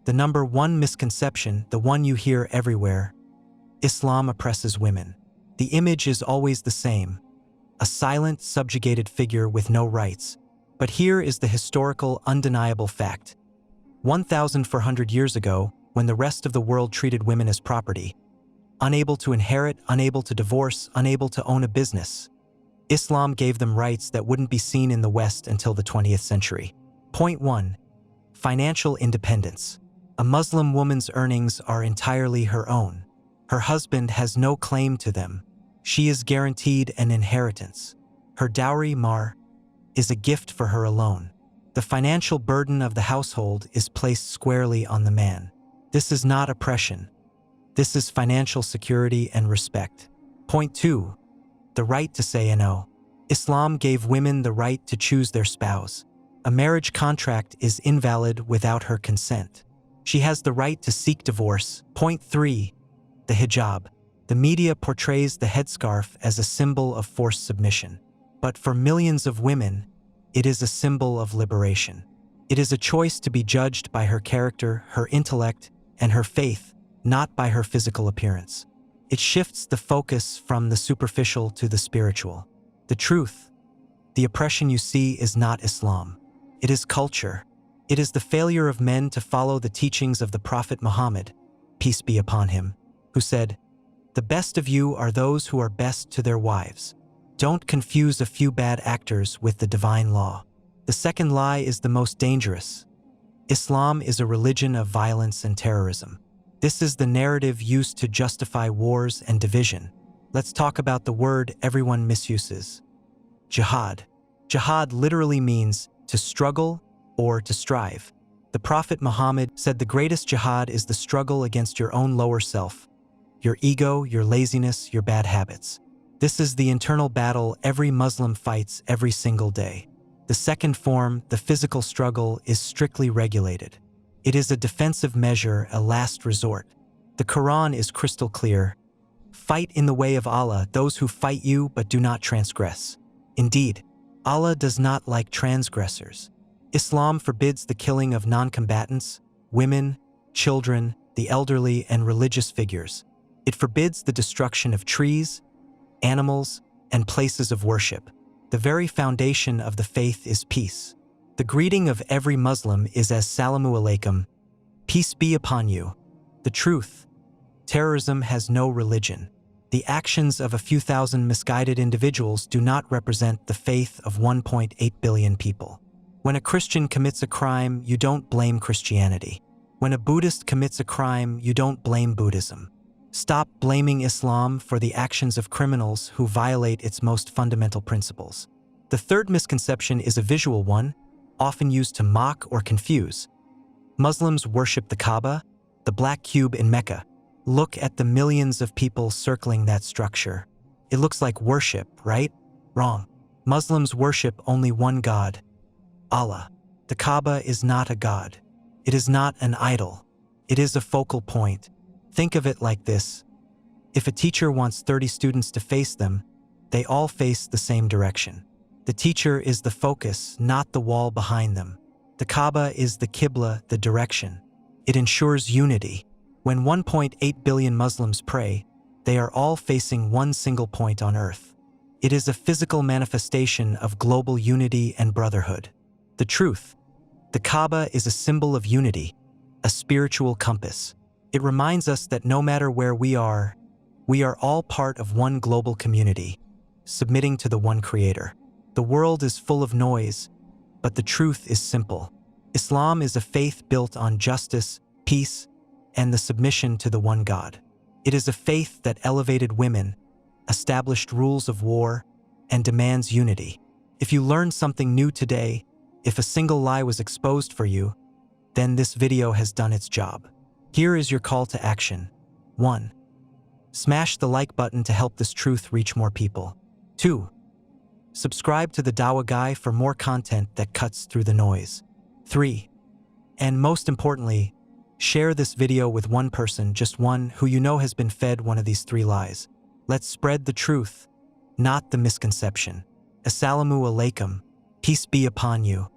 The number one misconception, the one you hear everywhere: Islam oppresses women. The image is always the same: a silent, subjugated figure with no rights. But here is the historical, undeniable fact. 1,400 years ago, when the rest of the world treated women as property, unable to inherit, unable to divorce, unable to own a business, Islam gave them rights that wouldn't be seen in the West until the 20th century. Point 1. Financial independence. A Muslim woman's earnings are entirely her own. Her husband has no claim to them. She is guaranteed an inheritance. Her dowry, mahr, is a gift for her alone. The financial burden of the household is placed squarely on the man. This is not oppression. This is financial security and respect. Point 2. The right to say no. Islam gave women the right to choose their spouse. A marriage contract is invalid without her consent. She has the right to seek divorce. Point 3. The hijab. The media portrays the headscarf as a symbol of forced submission. But for millions of women, it is a symbol of liberation. It is a choice to be judged by her character, her intellect, and her faith, not by her physical appearance. It shifts the focus from the superficial to the spiritual. The truth, the oppression you see, is not Islam. It is culture. It is the failure of men to follow the teachings of the Prophet Muhammad, peace be upon him, who said, "The best of you are those who are best to their wives." Don't confuse a few bad actors with the divine law. The second lie is the most dangerous. Islam is a religion of violence and terrorism. This is the narrative used to justify wars and division. Let's talk about the word everyone misuses: jihad. Jihad literally means to struggle or to strive. The Prophet Muhammad said the greatest jihad is the struggle against your own lower self, your ego, your laziness, your bad habits. This is the internal battle every Muslim fights every single day. The second form, the physical struggle, is strictly regulated. It is a defensive measure, a last resort. The Qur'an is crystal clear. Fight in the way of Allah those who fight you but do not transgress. Indeed, Allah does not like transgressors. Islam forbids the killing of non-combatants, women, children, the elderly, and religious figures. It forbids the destruction of trees, animals, and places of worship. The very foundation of the faith is peace. The greeting of every Muslim is as Salamu alaikum, peace be upon you. The truth: terrorism has no religion. The actions of a few thousand misguided individuals do not represent the faith of 1.8 billion people. When a Christian commits a crime, you don't blame Christianity. When a Buddhist commits a crime, you don't blame Buddhism. Stop blaming Islam for the actions of criminals who violate its most fundamental principles. The third misconception is a visual one, often used to mock or confuse. Muslims worship the Kaaba, the black cube in Mecca. Look at the millions of people circling that structure. It looks like worship, right? Wrong. Muslims worship only one God: Allah. The Kaaba is not a god. It is not an idol. It is a focal point. Think of it like this. If a teacher wants 30 students to face them, they all face the same direction. The teacher is the focus, not the wall behind them. The Kaaba is the Qibla, the direction. It ensures unity. When 1.8 billion Muslims pray, they are all facing one single point on earth. It is a physical manifestation of global unity and brotherhood. The truth: the Kaaba is a symbol of unity, a spiritual compass. It reminds us that no matter where we are all part of one global community, submitting to the one Creator. The world is full of noise, but the truth is simple. Islam is a faith built on justice, peace, and the submission to the one God. It is a faith that elevated women, established rules of war, and demands unity. If you learned something new today, if a single lie was exposed for you, then this video has done its job. Here is your call to action. 1. Smash the like button to help this truth reach more people. 2. Subscribe to the Dawah Guy for more content that cuts through the noise. 3. And most importantly, share this video with one person, just one, who you know has been fed one of these 3 lies. Let's spread the truth, not the misconception. Assalamu alaikum, peace be upon you.